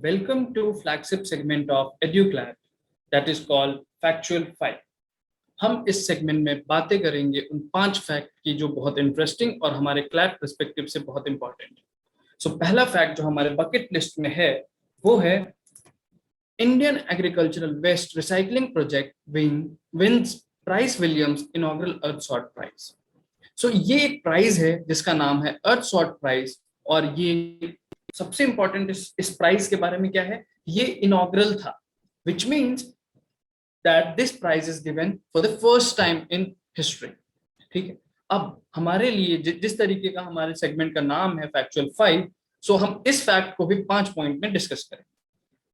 Welcome to flagship segment of EduClad that is called Factual 5. हम इस segment में बातें करेंगे उन 5 फैक्ट की जो बहुत इंटरेस्टिंग और हमारे क्लैड पर्सपेक्टिव से बहुत इंपॉर्टेंट है। सो पहला फैक्ट जो हमारे बकेट लिस्ट में है वो है Indian agricultural waste recycling project wins prince William's inaugural Earthshot prize. So ये एक प्राइज है जिसका नाम है अर्थ सॉर्ट प्राइज और ये सबसे इंपॉर्टेंट इस प्राइज के बारे में क्या है, ये इनॉग्रल था, which means that this prize is given for the first time in history. ठीक है, अब हमारे लिए जिस तरीके का हमारे सेगमेंट का नाम है फैक्चुअल 5, सो हम इस फैक्ट को भी 5 पॉइंट में डिस्कस करें।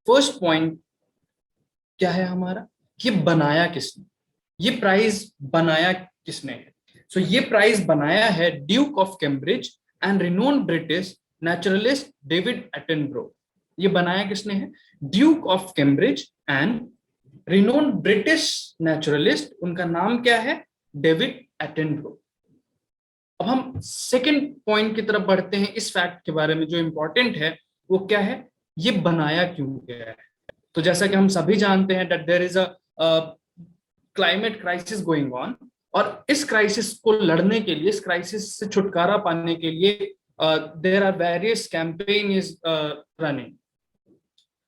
फर्स्ट पॉइंट क्या है हमारा, ये बनाया किसने, ये प्राइज बनाया किसने है। सो ये प्राइज बनाया है duke of Cambridge and renowned British naturalist David Attenborough. ये बनाया किसने है, duke of Cambridge and renowned British naturalist, उनका नाम क्या है, डेविड एटनब्रो। अब हम सेकंड पॉइंट की तरफ बढ़ते हैं। इस फैक्ट के बारे में जो इंपॉर्टेंट है वो क्या है, ये बनाया क्यों गया है। तो जैसा कि हम सभी जानते हैं that there is a climate crisis going on, और इस क्राइसिस को लड़ने के लिए, इस क्राइसिस से छुटकारा पाने के लिए there are various campaign is running.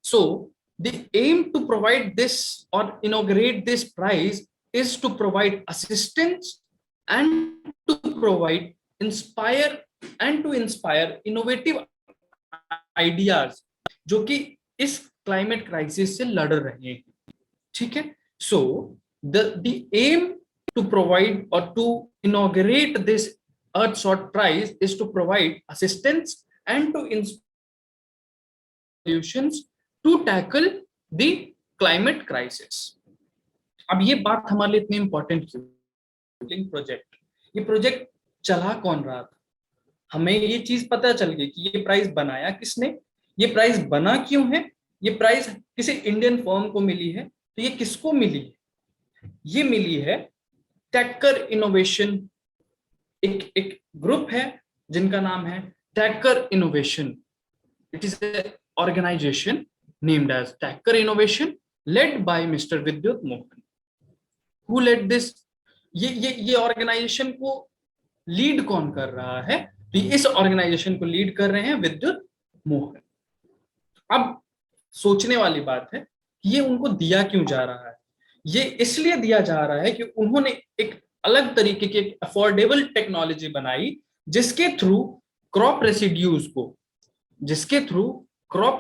So the aim to provide this or inaugurate this prize is to provide assistance and to provide inspire innovative ideas जो कि इस climate crisis से लड़ रहे हैं। ठीक है, so the aim to provide or to inaugurate this Earth Sort Prize is to provide assistance and to solutions to tackle the climate crisis. अब ये बात हमारे लिए इतनी इंपॉर्टेंट क्यों, प्रोजेक्ट, ये प्रोजेक्ट चला कौन रहा था, हमें ये चीज पता चल गई कि ये प्राइज बनाया किसने, ये प्राइज बना क्यों है, ये प्राइज किसी इंडियन फर्म को मिली है। तो ये किसको मिली है, ये मिली है टैकर इनोवेशन, एक ग्रुप है जिनका नाम है Takachar innovation. It is a organisation named as Takachar innovation led by mister Vidyut Mohan. Who led this, ये ऑर्गेनाइजेशन को लीड कौन कर रहा है, तो इस ऑर्गेनाइजेशन को लीड कर रहे हैं विद्युत मोहन। अब सोचने वाली बात है कि ये उनको दिया क्यों जा रहा है, ये इसलिए दिया जा रहा है कि उन्होंने एक अलग तरीके की अफोर्डेबल टेक्नोलॉजी बनाई जिसके थ्रू क्रॉप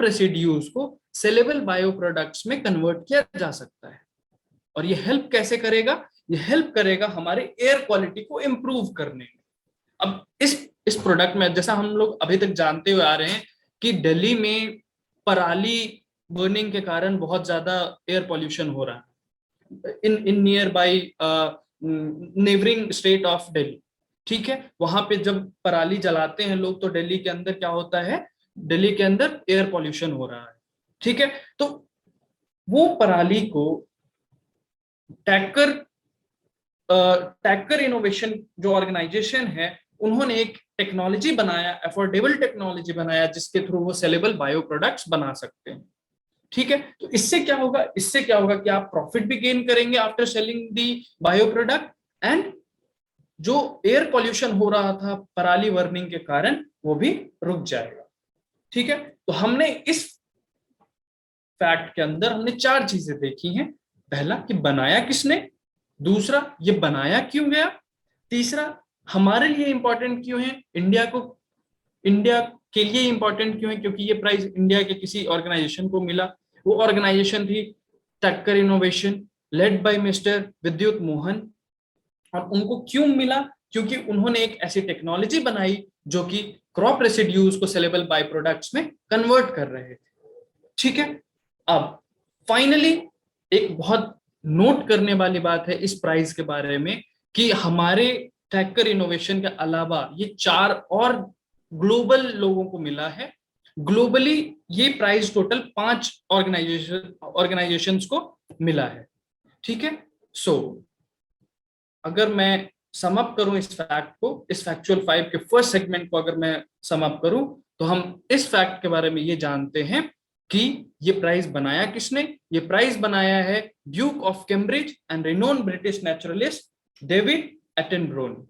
रेसिड्यूज को सेलेबल बायो प्रोडक्ट्स में कन्वर्ट किया जा सकता है। और ये हेल्प कैसे करेगा, ये हेल्प करेगा हमारे एयर क्वालिटी को इंप्रूव करने में। अब इस प्रोडक्ट में जैसा हम लोग अभी तक जानते हुए आ रहे हैं कि दिल्ली में पराली बर्निंग के कारण बहुत ज्यादा एयर पॉल्यूशन हो रहा है in near by neighbouring state of Delhi. ठीक है, वहां पे जब पराली जलाते हैं लोग तो दिल्ली के अंदर क्या होता है, दिल्ली के अंदर एयर पॉल्यूशन हो रहा है। ठीक है, तो वो पराली को टैकर इनोवेशन जो ऑर्गेनाइजेशन है उन्होंने एक टेक्नोलॉजी बनाया, अफोर्डेबल टेक्नोलॉजी बनाया जिसके थ्रू वो सेलेबल बायो प्रोडक्ट्स बना सकते हैं। ठीक है, तो इससे क्या होगा, कि आप प्रॉफिट भी गेन करेंगे after selling the bio product, and जो एयर पॉल्यूशन हो रहा था पराली बर्निंग के कारण वो भी रुक जाएगा। ठीक है, तो हमने इस फैक्ट के अंदर हमने 4 चीजें देखी हैं। पहला कि बनाया किसने, दूसरा ये बनाया क्यों गया, तीसरा हमारे लिए इंपॉर्टेंट क्यों है, इंडिया के लिए इंपॉर्टेंट क्यों है, क्योंकि ये प्राइज इंडिया के किसी ऑर्गेनाइजेशन को मिला। वो ऑर्गेनाइजेशन थी Tacker innovation led by mister Vidyut Mohan. और उनको क्यों मिला, क्योंकि उन्होंने एक ऐसी टेक्नोलॉजी बनाई जो कि क्रॉप रेसिड्यूज को सेलेबल बाय प्रोडक्ट्स में कन्वर्ट कर रहे थे। ठीक है, अब फाइनली एक बहुत नोट करने वाली बात है इस प्राइज के बारे में कि हमारे टैकर इनोवेशन के अलावा ये 4 और ग्लोबल लोगों को मिला है। ग्लोबली ये प्राइज टोटल 5 ऑर्गेनाइजेशंस को मिला है। ठीक है, सो अगर मैं सम अप करूं इस फैक्ट को, इस फैक्चुअल 5 के फर्स्ट सेगमेंट को अगर मैं सम अप करूं तो हम इस फैक्ट के बारे में ये जानते हैं कि ये प्राइज बनाया किसने। ये प्राइज बनाया है duke of Cambridge and renowned British naturalist David Attenborough.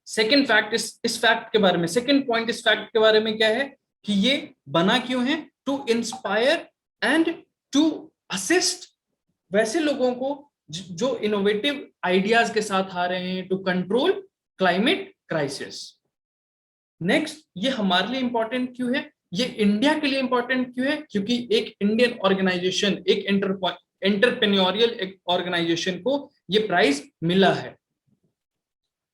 Second fact, इस फैक्ट के बारे में, सेकेंड पॉइंट इस फैक्ट के बारे में क्या है कि ये बना क्यों है, to inspire and to assist वैसे लोगों को जो इनोवेटिव आइडियाज के साथ आ रहे हैं to control climate crisis. Next, ये हमारे लिए इंपॉर्टेंट क्यों है, ये इंडिया के लिए इंपॉर्टेंट क्यों है, क्योंकि एक इंडियन ऑर्गेनाइजेशन, एक एंटरप्रेन्योरियल ऑर्गेनाइजेशन को ये प्राइज मिला है।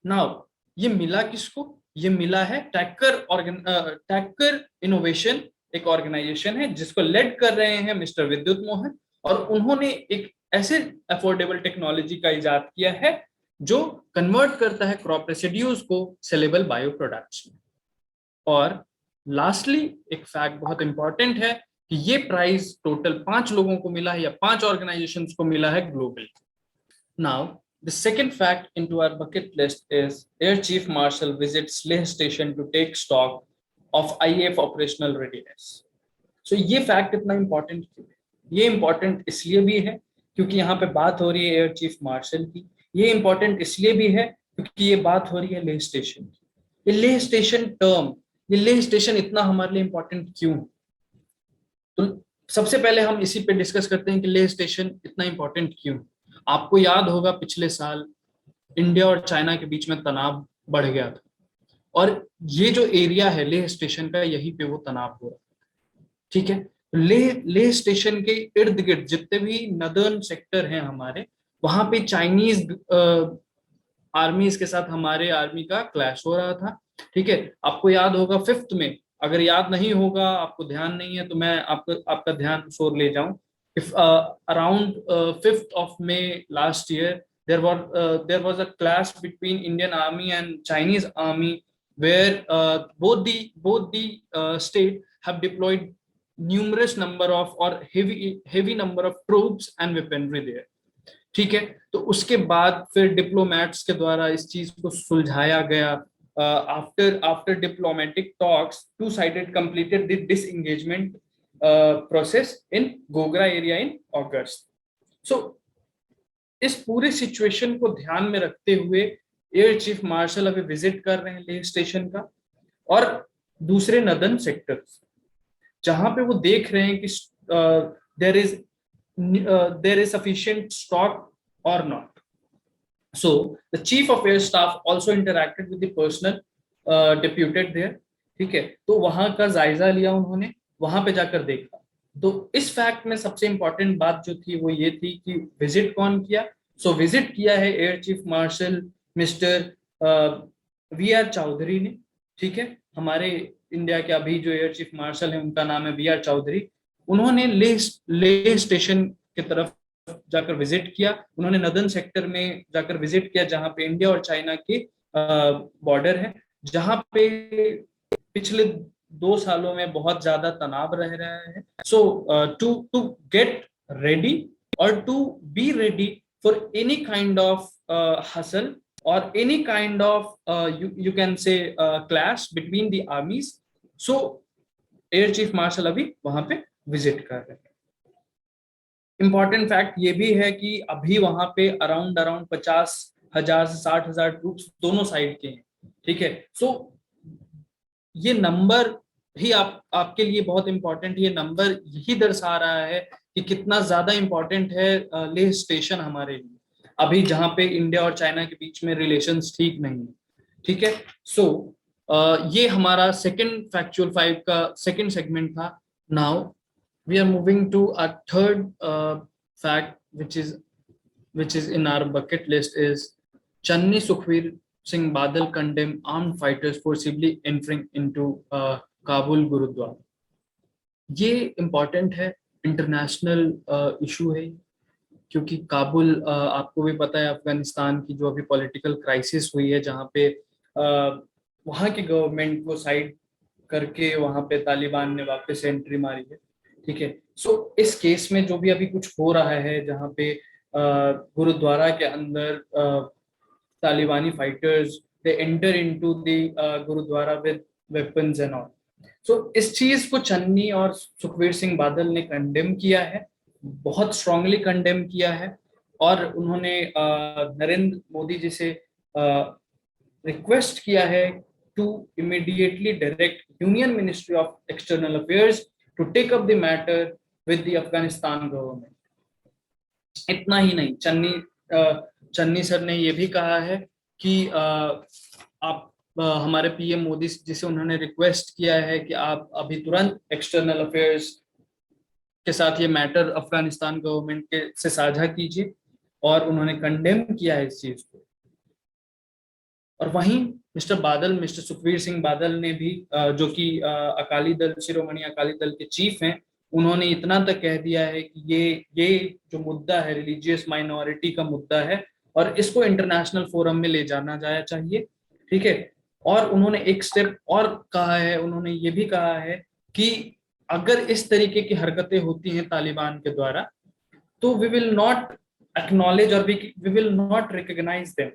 नाउ ये मिला किसको, ये मिला है टैक्कर इनोवेशन, एक ऑर्गेनाइजेशन है जिसको लेड कर रहे हैं मिस्टर विद्युत मोहन, और उन्होंने एक ऐसे अफोर्डेबल टेक्नोलॉजी का इजाद किया है जो कन्वर्ट करता है क्रॉप रेसिड्यूज को सेलेबल बायो प्रोडक्ट्स में। और लास्टली एक फैक्ट बहुत इंपॉर्टेंट है कि ये प्राइज टोटल 5 लोगों को मिला है या 5 ऑर्गेनाइजेशंस को मिला है globally. Now the second fact into our bucket list is Air Chief Marshal visits Leh station to take stock of IAF operational readiness. So ये फैक्ट इतना इंपॉर्टेंट क्यों है? ये इंपॉर्टेंट इसलिए भी है क्योंकि यहाँ पे बात हो रही है एयर चीफ मार्शल की। ये इंपॉर्टेंट इसलिए भी है क्योंकि ये बात हो रही है लेह स्टेशन की। ये लेह स्टेशन टर्म, ये लेह स्टेशन इतना हमारे लिए इंपॉर्टेंट क्यों? तो सबसे पहले हम इसी पे डिस्कस करते हैं कि लेह स्टेशन इतना इंपॉर्टेंट क्यों। आपको याद होगा पिछले साल इंडिया और चाइना के बीच में तनाव बढ़ गया था, और ये जो एरिया है लेह स्टेशन का, यहीं पे वो तनाव हो रहा है। ठीक है, लेह स्टेशन के इर्द गिर्द जितने भी नदर्न सेक्टर हैं हमारे, वहां पे चाइनीज आर्मीज के साथ हमारे आर्मी का क्लैश हो रहा था। ठीक है, आपको याद होगा 5th में, अगर याद नहीं होगा, आपको ध्यान नहीं है तो मैं आपका ध्यान शोर ले जाऊं। If around 5th of May last year, there was a clash between Indian Army and Chinese Army, where both the state have deployed numerous number of or heavy number of troops and weaponry there. ठीक है, तो उसके बाद फिर diplomats के द्वारा इस चीज को सुलझाया गया। After diplomatic talks, two sided completed the disengagement process in Gogra area in August. So इस पूरे सिचुएशन को ध्यान में रखते हुए एयर चीफ मार्शल अभी विजिट कर रहे हैं लेह स्टेशन का और दूसरे नदर्न सेक्टर्स, जहां पे वो देख रहे हैं कि देयर इज सफिशिएंट स्टॉक और not. So the chief of air staff also interacted with the personnel deputed there. ठीक है, तो वहां का जायजा लिया उन्होंने, वहां पे जाकर देखा। तो इस फैक्ट में सबसे इंपॉर्टेंट बात जो थी वो ये थी कि विजिट कौन किया। सो विजिट किया है air chief marshal mister V R. Chaudhary ने। ठीक है, हमारे इंडिया के अभी जो एयर चीफ मार्शल है उनका नाम है वी.आर. चौधरी। उन्होंने लेह स्टेशन की तरफ जाकर विजिट किया। उन्होंने नदर्न सेक्टर में जाकर विजिट किया जहां पे इंडिया और चाइना के बॉर्डर है, जहां पे पिछले 2 सालों में बहुत ज्यादा तनाव रह रहा है। सो टू गेट रेडी और to be ready for any kind of hassle और any kind of you can say clash between the armies. So air chief marshal अभी वहां पे विजिट कर रहे हैं। इंपॉर्टेंट फैक्ट ये भी है कि अभी वहां पे अराउंड 50,000 से 60,000 ट्रूप्स दोनों साइड के हैं। ठीक है, सो ये नंबर ही आपके लिए बहुत इंपॉर्टेंट, ये नंबर यही दर्शा रहा है कि कितना ज्यादा इंपॉर्टेंट है लेह स्टेशन हमारे लिए अभी, जहां पे इंडिया और चाइना के बीच में रिलेशंस ठीक नहीं है। ठीक है, सो ये हमारा सेकंड फैक्चुअल 5 का सेकंड सेगमेंट था। Now we are moving to a third fact which is in our bucket list is Channi Sukhbir Singh Badal condemn armed fighters forcibly entering into Kabul gurdwara. ये इम्पॉर्टेंट है, इंटरनेशनल इशू है, क्योंकि काबुल आपको भी पता है अफगानिस्तान की जो अभी पॉलिटिकल क्राइसिस हुई है, जहाँ पे वहाँ की गवर्नमेंट को साइड करके वहाँ पे तालिबान ने वापस एंट्री मारी है। ठीक है, सो इस केस में जो भी अभी कुछ हो रहा है, जहाँ पे गुरुद्वारा के अंदर तालिबानी fighters they enter into the gurdwara with weapons and all. इस चीज को चन्नी और सुखबीर सिंह बादल ने कंडेम किया है, बहुत स्ट्रांगली कंडेम किया है। और उन्होंने नरेंद्र मोदी जी से रिक्वेस्ट किया है to immediately direct union ministry of external affairs to take up the matter with the Afghanistan government. इतना ही नहीं, चन्नी सर ने यह भी कहा है कि आप हमारे पीएम मोदी जी से उन्होंने रिक्वेस्ट किया है कि आप अभी तुरंत एक्सटर्नल अफेयर्स के साथ ये मैटर अफगानिस्तान गवर्नमेंट के से साझा कीजिए, और उन्होंने कंडेम किया है इस चीज को। और वहीं मिस्टर सुखबीर सिंह बादल ने भी जो कि अकाली दल, शिरोमणि अकाली दल के चीफ हैं, उन्होंने इतना तक कह दिया है कि ये जो मुद्दा है रिलीजियस माइनॉरिटी का मुद्दा है, और इसको इंटरनेशनल फोरम में ले जाना जाया चाहिए, ठीक है। और उन्होंने एक स्टेप और कहा है, उन्होंने ये भी कहा है कि अगर इस तरीके की हरकतें होती हैं तालिबान के द्वारा, तो वी विल नॉट एक्नॉलेज और we will not recognise them.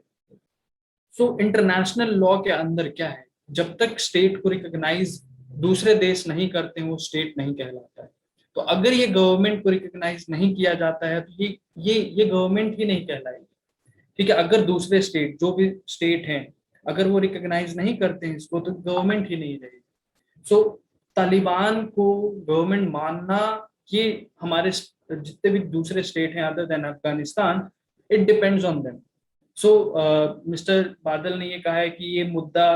International law के अंदर क्या है, जब तक स्टेट को रिकॉग्नाइज दूसरे देश नहीं करते हैं वो स्टेट नहीं कहलाता है। तो अगर ये गवर्नमेंट को रिकॉग्नाइज नहीं किया जाता है तो ये गवर्नमेंट ही नहीं कहलाएगी, ठीक है। अगर दूसरे स्टेट, जो भी स्टेट हैं, अगर वो रिकॉग्नाइज नहीं करते हैं इसको, तो गवर्नमेंट ही नहीं रहेगी। तालिबान को गवर्नमेंट मानना, ये हमारे जितने भी दूसरे स्टेट हैं other than Afghanistan, it depends on them. Mister बादल ने ये कहा है कि ये मुद्दा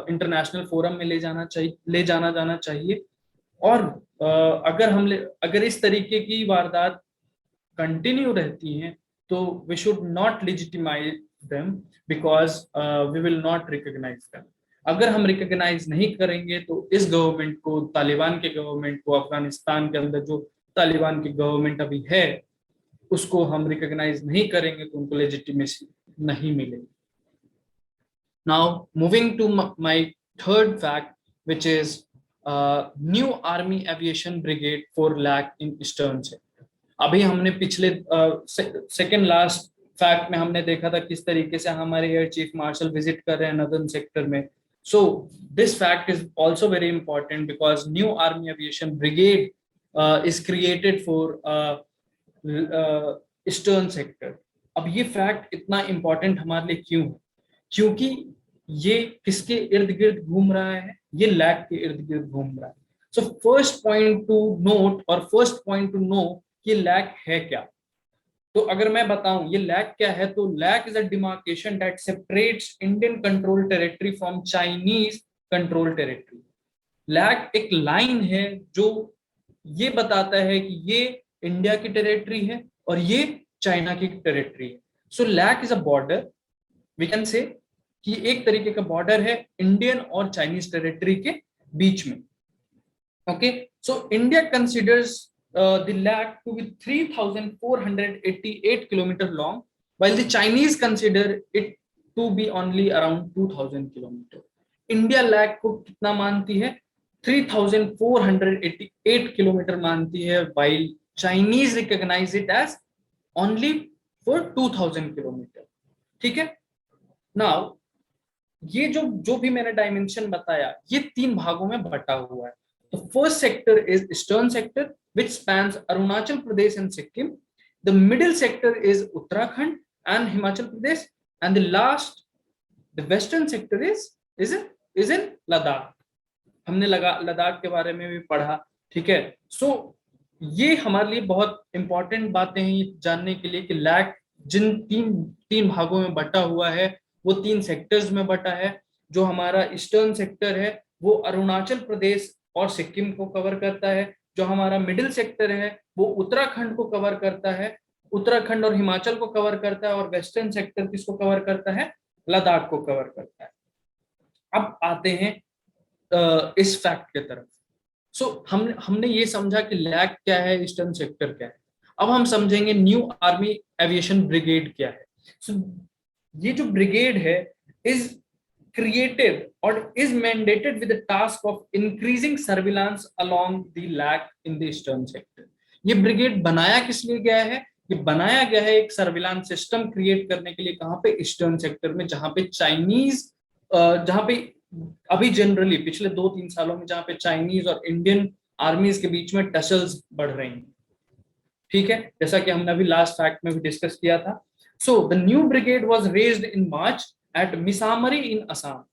इंटरनेशनल फोरम में ले जाना जाना चाहिए। और अगर इस तरीके की वारदात कंटिन्यू रहती हैं, तो we should not legitimise them because we will not recognise them. अगर हम रिकॉग्नाइज नहीं करेंगे तो इस गवर्नमेंट को, तालिबान के गवर्नमेंट को, अफगानिस्तान के अंदर जो तालिबान की गवर्नमेंट अभी है, उसको हम रिकॉग्नाइज नहीं करेंगे तो उनको लेजिटिमेसी नहीं मिलेगी। Now moving to my third fact, which is new army aviation brigade 4 lakh in eastern sector. अभी हमने पिछले सेकेंड लास्ट फैक्ट में हमने देखा था किस तरीके से हमारे एयर चीफ मार्शल विजिट कर रहे हैं नॉर्दर्न सेक्टर में। So this fact is also very important because new army aviation brigade is created for eastern sector. अब ये फैक्ट इतना इंपॉर्टेंट हमारे लिए क्यों है? क्योंकि ये किसके इर्द गिर्द घूम रहा है? ये लैक के इर्द गिर्द घूम रहा है। So first point two note और फर्स्ट पॉइंट टू नो कि लैक है क्या। तो अगर मैं बताऊं ये लैक क्या है, तो LAC is a demarcation that separates Indian control territory from Chinese control territory. LAC एक लाइन है जो ये बताता है कि ये इंडिया की टेरिटरी है और ये चाइना की टेरिटरी है। So LAC is a border, we can say कि एक तरीके का बॉर्डर है इंडियन और चाइनीज टेरिटरी के बीच में। Okay, so India considers the lake to be 3,488 kilometer long, while the Chinese consider it to be only around 2,000 kilometer. India lake को कितना मानती है? 3,488 किलोमीटर मानती है, while Chinese recognize it as only for 2,000 kilometre. ठीक है। Now ये जो भी मैंने डायमेंशन बताया, ये 3 भागों में बटा हुआ है। The first sector is eastern sector, which spans Arunachal Pradesh and Sikkim. The middle sector is Uttarakhand and Himachal Pradesh, and the last, the western sector is in Ladakh. हमने लद्दाख के बारे में भी पढ़ा, ठीक है। सो ये हमारे लिए बहुत इंपॉर्टेंट बातें हैं जानने के लिए कि लैक जिन तीन भागों में बटा हुआ है, वो 3 सेक्टर्स में बटा है। जो हमारा ईस्टर्न सेक्टर है वो अरुणाचल प्रदेश और सिक्किम को कवर करता है। जो हमारा मिडिल सेक्टर है वो उत्तराखंड को कवर करता है, उत्तराखंड और हिमाचल को कवर करता है। और वेस्टर्न सेक्टर किसको कवर करता है? लद्दाख को कवर करता है। अब आते हैं इस फैक्ट के तरफ। हमने ये समझा कि लैक क्या है, ईस्टर्न सेक्टर क्या है। अब हम समझेंगे न्यू आर्मी एविएशन ब्रिगेड क्या है। ये जो ब्रिगेड है is created or is mandated with the task of increasing surveillance along the lake in the eastern sector. ये ब्रिगेड बनाया किस लिए गया है? ये बनाया गया है एक सर्विलांस सिस्टम क्रिएट करने के लिए। कहां पे? ईस्टर्न सेक्टर में, जहां पे अभी जनरली पिछले 2-3 सालों में जहाँ पे चाइनीज और इंडियन आर्मीज के बीच में टसल्स बढ़ रही हैं, ठीक है, जैसा कि हमने अभी लास्ट फैक्ट में भी डिस्कस किया था। So the new brigade was raised in March at Misamari in Assam.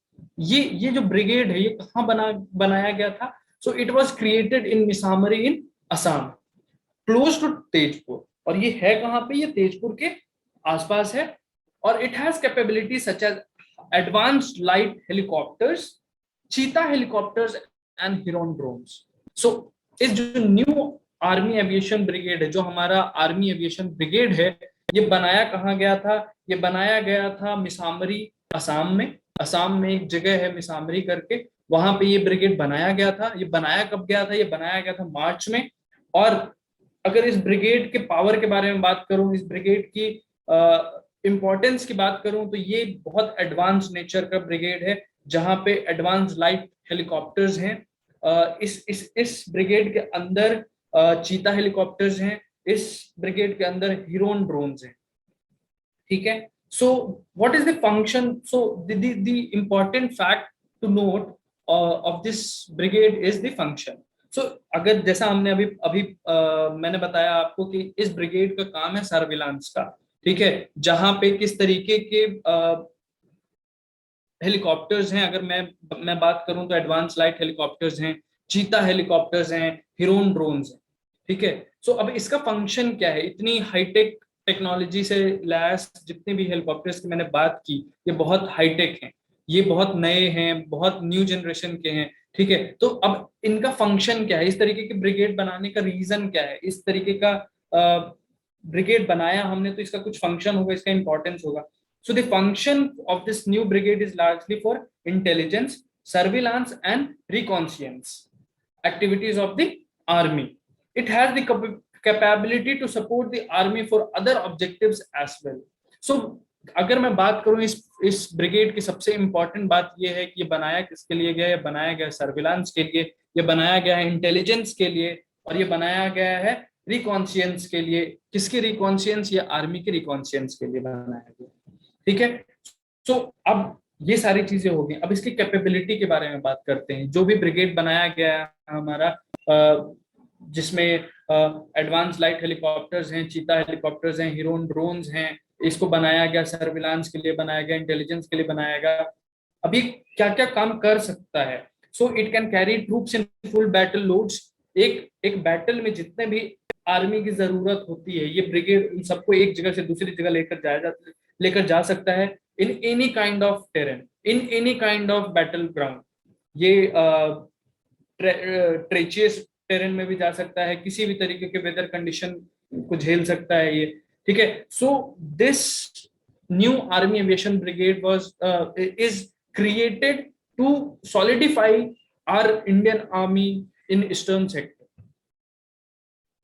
ये जो ब्रिगेड है ये कहाँ बनाया गया था? So it was created in Misamari in Assam, close to Tezpur. और ये है कहाँ पे? ये तेजपुर के आसपास है। और it has capability such as advanced light helicopters, cheetah helicopters and Heron drones. So इस जो न्यू आर्मी एविएशन ब्रिगेड है, जो हमारा आर्मी एविएशन ब्रिगेड है, ये बनाया कहाँ गया था? ये बनाया गया था मिसामरी, असम में। असम में एक जगह है मिसामरी करके, वहां पे ये ब्रिगेड बनाया गया था। ये बनाया कब गया था? ये बनाया गया था मार्च में। और अगर इस ब्रिगेड के पावर के बारे में बात करूं, इस ब्रिगेड की इंपॉर्टेंस की बात करूं, तो ये बहुत एडवांस नेचर का ब्रिगेड है, जहां पे एडवांस लाइट हेलीकॉप्टर्स हैं। इस ब्रिगेड के अंदर चीता हेलीकॉप्टर्स हैं, इस ब्रिगेड के अंदर हीरोन ड्रोन्स हैं, ठीक है। So what is the function? So the important fact to note of this brigade is the function. So अगर जैसा हमने अभी अभी मैंने बताया आपको कि इस ब्रिगेड का काम है सर्विलांस का, ठीक है, जहां पे किस तरीके के हेलीकॉप्टर्स हैं। अगर मैं बात करूं तो एडवांस लाइट हेलीकॉप्टर्स हैं, चीता हेलीकॉप्टर्स हैं, हिरोन ड्रोन्स हैं, ठीक है। सो अब इसका फंक्शन क्या है? इतनी हाईटेक टेक्नोलॉजी से लैस जितने भी हेलीकॉप्टर्स की मैंने बात की, ये बहुत हाईटेक हैं, ये बहुत नए हैं, बहुत न्यू जनरेशन के हैं, ठीक है। तो अब इनका फंक्शन क्या है? इस तरीके की ब्रिगेड बनाने का रीजन क्या है? इस तरीके का ब्रिगेड बनाया हमने, तो इसका कुछ फंक्शन होगा, इसका इंपॉर्टेंस होगा। So the function of this new brigade is largely for intelligence, surveillance, and reconnaissance activities of the army. It has the capability to support the army for other objectives as well. So अगर मैं बात करूं इस brigade की सबसे important बात यह है कि ये बनाया किसके लिए गया है? बनाया गया सर्विलांस के लिए, ये बनाया गया है इंटेलिजेंस के लिए, और ये बनाया गया है रिकॉन्शियंस के लिए। किसके रिकॉन्शियंस? ये आर्मी के रिकॉन्शियंस के लिए बनाया गया, ठीक है। सो अब ये सारी चीजें हो गई, अब इसकी कैपेबिलिटी के बारे में बात करते हैं। जो भी ब्रिगेड बनाया गया है हमारा, जिसमें एडवांस लाइट हेलीकॉप्टर्स हैं, चीता हेलीकॉप्टर्स हैं, हिरोन ड्रोन्स हैं, इसको बनाया गया सर्विलांस के लिए, बनाया गया इंटेलिजेंस के लिए, बनाया गया। अभी क्या क्या काम कर सकता है? So it can carry troops in full battle loads. एक एक बैटल में जितने भी आर्मी की जरूरत होती है, ये ब्रिगेड उन सबको एक जगह से दूसरी जगह लेकर जा सकता है, in any kind of terrain, in any kind of battle ground. ये ट्रेचियस टेरेन में भी जा सकता है, किसी भी तरीके के वेदर कंडीशन को झेल सकता है ये, ठीक है। So this new army aviation brigade was is created to solidify our Indian army in eastern sector.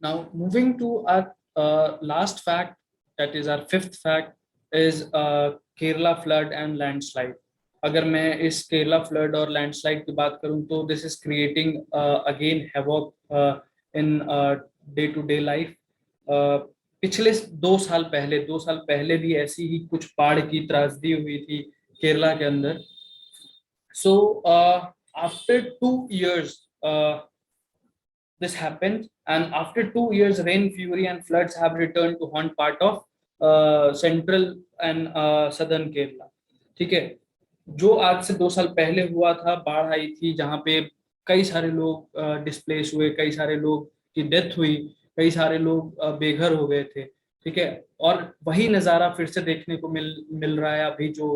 Now moving to our last fact, that is our fifth fact, is Kerala flood and landslide. अगर मैं इस Kerala flood और landslide की बात करूं, तो this is creating again havoc in day to day life. पिछले 2 साल पहले भी ऐसी ही कुछ बाढ़ की त्रासदी हुई थी केरला के अंदर। So after 2 years this happened, and after 2 years rain, fury and floods have returned to haunt part of central and southern Kerala, ठीक है। जो आज से 2 साल पहले हुआ था, बाढ़ आई थी, जहाँ पे कई सारे लोग डिस्प्लेस हुए, कई सारे लोग की डेथ हुई, कई सारे लोग बेघर हो गए थे, ठीक है। और वही नज़ारा फिर से देखने को मिल रहा है अभी, जो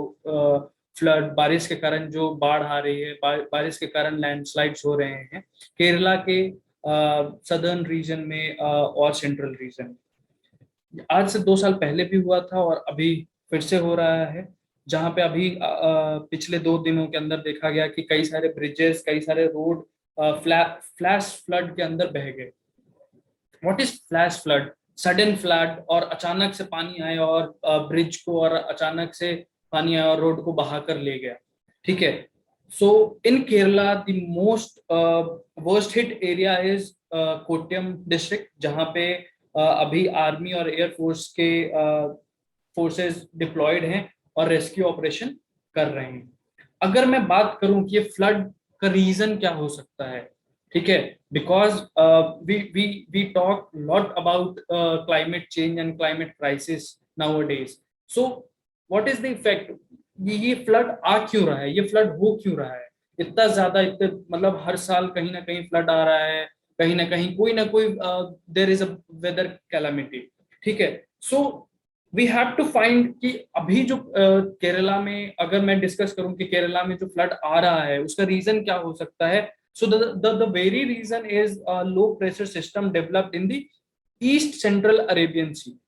फ्लड, बारिश के कारण जो बाढ़ आ रही है, बारिश के कारण लैंडस्लाइड्स हो रहे हैं केरला के सदर्न रीजन में और सेंट्रल रीजन। आज से 2 साल पहले भी हुआ था और अभी फिर से हो रहा है, जहाँ पे अभी पिछले 2 दिनों के अंदर देखा गया कि कई सारे ब्रिजेस, कई सारे रोड फ्लैश फ्लड के अंदर बह गए। What is flash flood? Sudden flood, और अचानक से पानी आया और ब्रिज को, और अचानक से पानी आया और रोड को बहा कर ले गया, ठीक है। So in Kerala the most worst hit area is Kottayam district, जहाँ पे अभी आर्मी और एयरफोर्स के फोर्सेस डिप्लॉयड हैं और रेस्क्यू ऑपरेशन कर रहे हैं। अगर मैं बात करूं कि ये फ्लड का रीजन क्या हो सकता है, ठीक है, because we talk lot about climate change and climate crisis nowadays. So what is the effect, ये फ्लड आ क्यों रहा है, ये फ्लड हो क्यों रहा है इतना ज्यादा, इतने मतलब हर साल कहीं ना कहीं फ्लड आ रहा है, कहीं ना कहीं कोई ना कोई there is a weather calamity, ठीक है। So we have to find कि अभी जो केरला में, अगर मैं डिस्कस करूं कि केरला में जो फ्लड आ रहा है उसका रीजन क्या हो सकता है। So the very reason is low pressure system developed in the east central Arabian sea.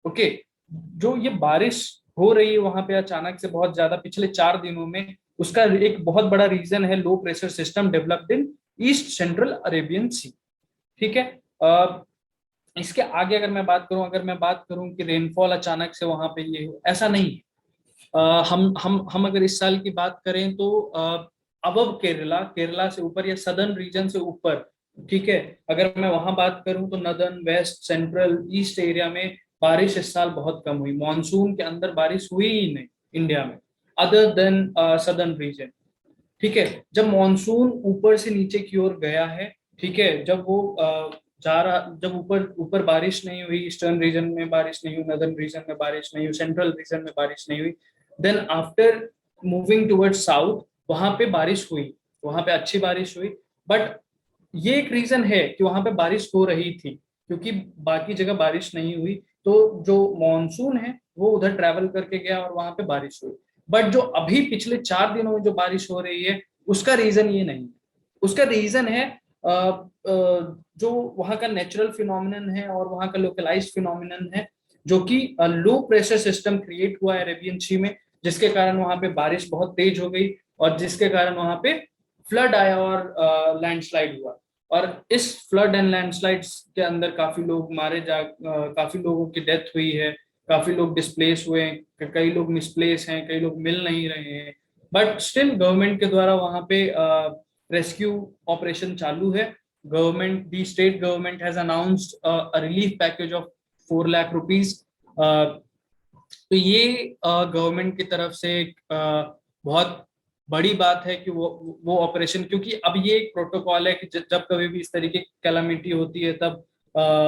Okay, जो ये बारिश हो रही है वहां पे अचानक से बहुत ज्यादा पिछले 4 दिनों में, उसका एक बहुत बड़ा रीजन है low pressure system developed in east central Arabian sea, ठीक है। इसके आगे अगर मैं बात करूं, अगर मैं बात करूं कि रेनफॉल अचानक से वहां पे ये हो, ऐसा नहीं है। हम अगर इस साल की बात करें तो अबव केरला, केरला से ऊपर या सदर्न रीजन से ऊपर, ठीक है, अगर मैं वहां बात करूं तो northern, west, central, east area में बारिश इस साल बहुत कम हुई, मानसून के अंदर बारिश हुई ही नहीं इंडिया में, अदर देन सदर्न रीजन, ठीक है। जब मॉनसून ऊपर से नीचे की ओर गया है, ठीक है, जब वो जा रहा, जब ऊपर ऊपर बारिश नहीं हुई, ईस्टर्न रीजन में बारिश नहीं हुई, नदर्न रीजन में बारिश नहीं हुई, सेंट्रल रीजन में बारिश नहीं हुई, then after moving towards south वहां पे बारिश हुई, वहां पे अच्छी बारिश हुई। बट ये एक रीजन है कि वहां पे बारिश हो रही थी क्योंकि बाकी जगह बारिश नहीं हुई, तो जो मॉनसून है वो उधर ट्रैवल करके गया और वहां पे बारिश हुई। बट जो अभी पिछले 4 दिनों में जो बारिश हो रही है उसका रीजन ये नहीं है, उसका रीजन है जो वहाँ का नेचुरल फिनोमिनन है और वहाँ का लोकलाइज्ड फिनोमिनन है, जो कि लो प्रेशर सिस्टम क्रिएट हुआ है अरेबियन सी में, जिसके कारण वहाँ पे बारिश बहुत तेज हो गई और जिसके कारण वहाँ पे फ्लड आया और लैंडस्लाइड हुआ। और इस फ्लड एंड लैंडस्लाइड्स के अंदर काफी लोग काफी लोगों की डेथ हुई है, काफी लोग डिस्प्लेस हुए हैं, कई लोग मिसप्लेस हैं, कई लोग मिल नहीं रहे हैं। बट स्टिल गवर्नमेंट के द्वारा वहां पे रेस्क्यू ऑपरेशन चालू है। Government, the state government has announced a relief package of 4 lakh rupees. तो ये गवर्नमेंट की तरफ से एक बहुत बड़ी बात है कि वो ऑपरेशन, क्योंकि अब ये एक प्रोटोकॉल है कि जब कभी भी इस तरीके की कैलामिटी होती है तब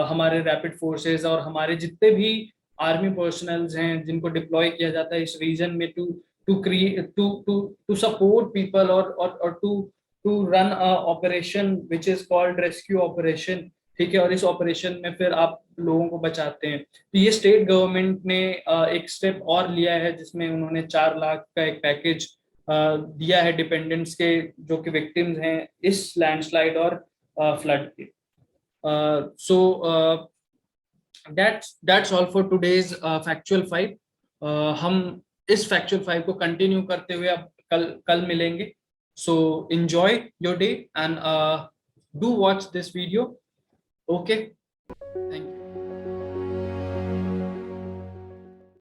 हमारे रैपिड फोर्सेस और हमारे जितने भी आर्मी पर्सनल्स हैं जिनको डिप्लॉय किया जाता है इस रीजन में to create to support people और to run operation which is called rescue operation, ठीक है। और इस ऑपरेशन में फिर आप लोगों को बचाते हैं। तो ये स्टेट गवर्नमेंट ने एक स्टेप और लिया है जिसमें उन्होंने 4 लाख का एक पैकेज दिया है डिपेंडेंट्स के, जो कि विक्टिम्स हैं इस लैंडस्लाइड और फ्लड के। So that's all for today's factual 5। हम इस फैक्चुअल 5 को कंटिन्यू करते हुए अब कल कल मिलेंगे। सो enjoy your day and do watch this video. Okay, thank you.